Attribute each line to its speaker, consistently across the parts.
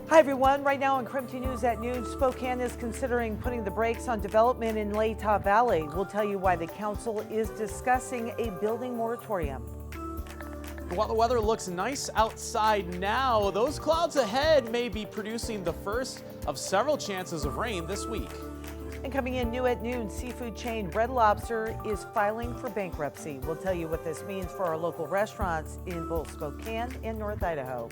Speaker 1: Hi everyone, right now on KREM News at noon, Spokane is considering putting the brakes on development in Latah Valley. We'll tell you why the council is discussing a building moratorium.
Speaker 2: While the weather looks nice outside now, those clouds ahead may be producing the first of several chances of rain this week.
Speaker 1: And coming in new at noon, seafood chain Red Lobster is filing for bankruptcy. We'll tell you what this means for our local restaurants in both Spokane and North Idaho.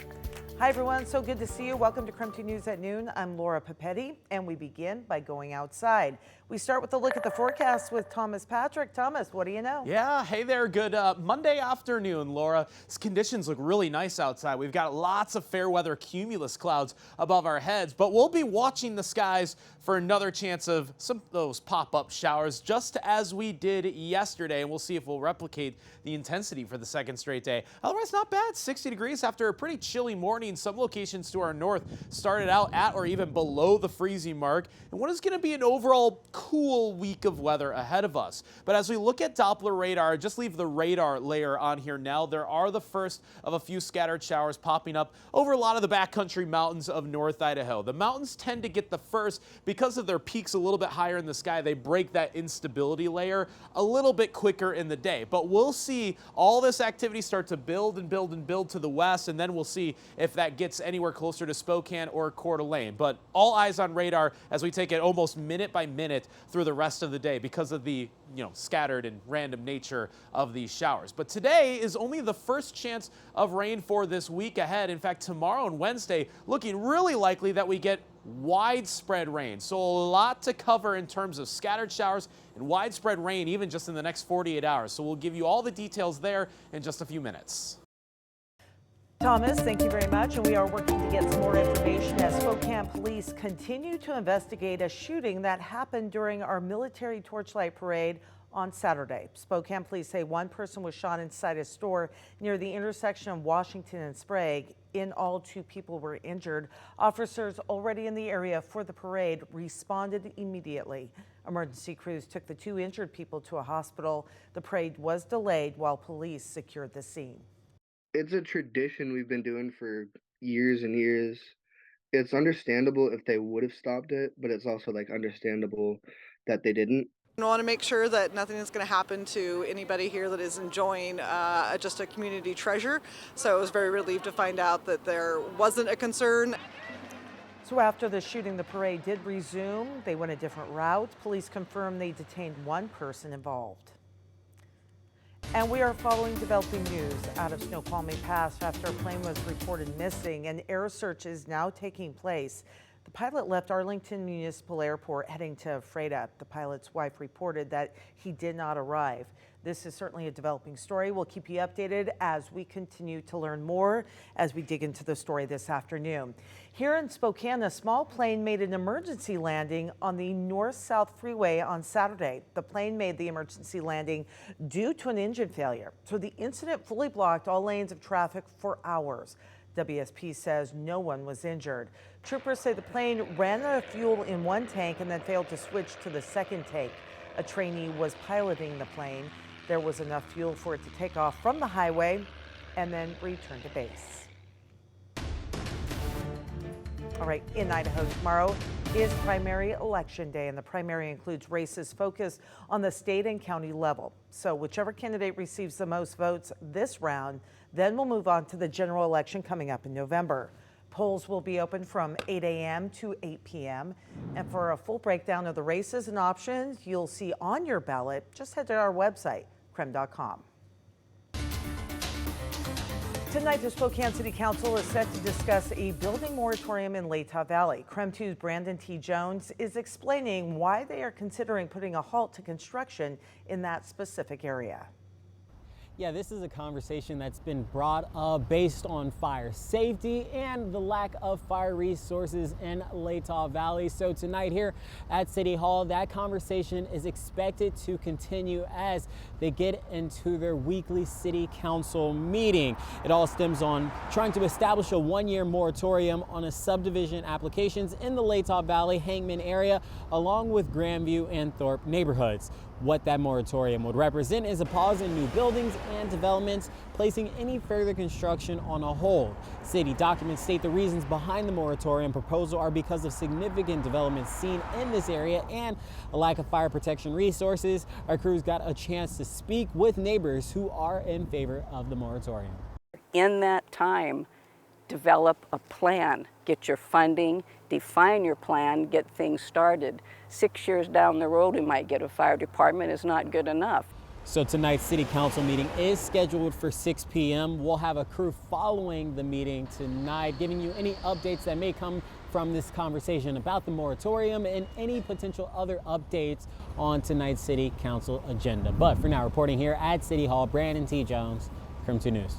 Speaker 1: Hi everyone, so good to see you. Welcome to KREM News at noon. I'm Laura Papetti, and we begin by going outside. We start with a look at the forecast with Thomas Patrick. Thomas, what do you know?
Speaker 2: Yeah, hey there. Good Monday afternoon, Laura. These conditions look really nice outside. We've got lots of fair weather cumulus clouds above our heads, but we'll be watching the skies for another chance of some of those pop-up showers, just as we did yesterday, and we'll see if we'll replicate the intensity for the second straight day. Otherwise, not bad. 60 degrees after a pretty chilly morning. Some locations to our north started out at or even below the freezing mark, and what is going to be an overall cool week of weather ahead of us. But as we look at Doppler radar, just leave the radar layer on here now. There are the first of a few scattered showers popping up over a lot of the backcountry mountains of North Idaho. The mountains tend to get the first because of their peaks a little bit higher in the sky. They break that instability layer a little bit quicker in the day. But we'll see all this activity start to build and build and build to the west, and then we'll see if that gets anywhere closer to Spokane or Coeur d'Alene. But all eyes on radar as we take it almost minute by minute through the rest of the day because of the scattered and random nature of these showers. But today is only the first chance of rain for this week ahead. In fact, tomorrow and Wednesday looking really likely that we get widespread rain. So a lot to cover in terms of scattered showers and widespread rain even just in the next 48 hours. So we'll give you all the details there in just a few minutes.
Speaker 1: Thomas, thank you very much. And we are working to get some more information as Spokane police continue to investigate a shooting that happened during our military torchlight parade on Saturday. Spokane police say one person was shot inside a store near the intersection of Washington and Sprague. In all, 2 people were injured. Officers already in the area for the parade responded immediately. Emergency crews took the 2 injured people to a hospital. The parade was delayed while police secured the scene.
Speaker 3: It's a tradition we've been doing for years and years. It's understandable if they would have stopped it, but it's also understandable that they didn't.
Speaker 4: I want to make sure that nothing is going to happen to anybody here that is enjoying just a community treasure. So I was very relieved to find out that there wasn't a concern.
Speaker 1: So after the shooting, the parade did resume. They went a different route. Police confirmed they detained 1 person involved. And we are following developing news out of Snoqualmie Pass after a plane was reported missing. An air search is now taking place. The pilot left Arlington Municipal Airport heading to Freda. The pilot's wife reported that he did not arrive. This is certainly a developing story. We'll keep you updated as we continue to learn more as we dig into the story this afternoon. Here in Spokane, a small plane made an emergency landing on the North-South Freeway on Saturday. The plane made the emergency landing due to an engine failure. So the incident fully blocked all lanes of traffic for hours. WSP says no one was injured. Troopers say the plane ran out of fuel in one tank and then failed to switch to the second tank. A trainee was piloting the plane. There was enough fuel for it to take off from the highway and then return to base. All right, in Idaho tomorrow is primary election day, and the primary includes races focused on the state and county level. So whichever candidate receives the most votes this round, then we'll move on to the general election coming up in November. Polls will be open from 8 a.m. to 8 p.m. And for a full breakdown of the races and options you'll see on your ballot, just head to our website, krem.com. Tonight, the Spokane City Council is set to discuss a building moratorium in Latah Valley. KREM 2's Brandon T. Jones is explaining why they are considering putting a halt to construction in that specific area.
Speaker 5: Yeah, this is a conversation that's been brought up based on fire safety and the lack of fire resources in Latah Valley. So tonight here at City Hall, that conversation is expected to continue as they get into their weekly City Council meeting. It all stems on trying to establish a 1-year moratorium on a subdivision applications in the Latah Valley Hangman area, along with Grandview and Thorpe neighborhoods. What that moratorium would represent is a pause in new buildings and developments, placing any further construction on a hold. City documents state the reasons behind the moratorium proposal are because of significant developments seen in this area and a lack of fire protection resources. Our crews got a chance to speak with neighbors who are in favor of the moratorium.
Speaker 6: In that time, develop a plan, get your funding, define your plan, get things started. 6 years down the road, we might get a fire department. Is not good enough.
Speaker 5: So tonight's city council meeting is scheduled for 6 p.m. We'll have a crew following the meeting tonight, giving you any updates that may come from this conversation about the moratorium and any potential other updates on tonight's city council agenda. But for now, reporting here at City Hall, Brandon T. Jones, KREM 2 News.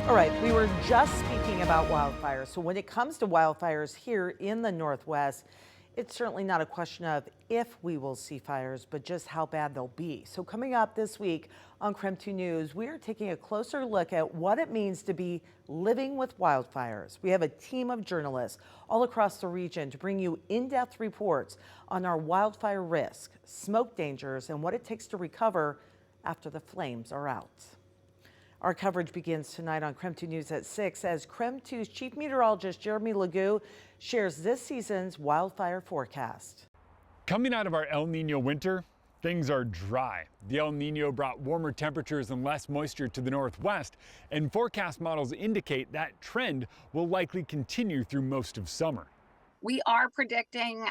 Speaker 1: All right, we were just speaking about wildfires. So when it comes to wildfires here in the Northwest, it's certainly not a question of if we will see fires, but just how bad they'll be. So coming up this week on KREM 2 News, we are taking a closer look at what it means to be living with wildfires. We have a team of journalists all across the region to bring you in-depth reports on our wildfire risk, smoke dangers, and what it takes to recover after the flames are out. Our coverage begins tonight on KREM 2 News at 6 as KREM 2's Chief Meteorologist Jeremy Legou shares this season's wildfire forecast.
Speaker 7: Coming out of our El Nino winter, things are dry. The El Nino brought warmer temperatures and less moisture to the Northwest, and forecast models indicate that trend will likely continue through most of summer.
Speaker 8: We are predicting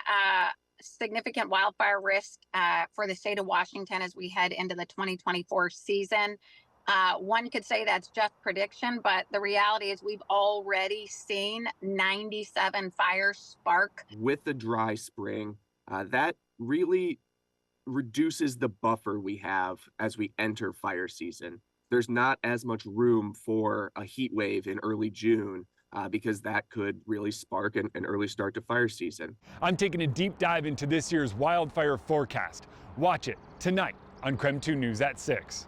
Speaker 8: significant wildfire risk for the state of Washington as we head into the 2024 season. One could say that's just prediction, but the reality is we've already seen 97 fires spark.
Speaker 9: With the dry spring, that really reduces the buffer we have as we enter fire season. There's not as much room for a heat wave in early June because that could really spark an early start to fire season.
Speaker 7: I'm taking a deep dive into this year's wildfire forecast. Watch it tonight on KREM 2 News at 6.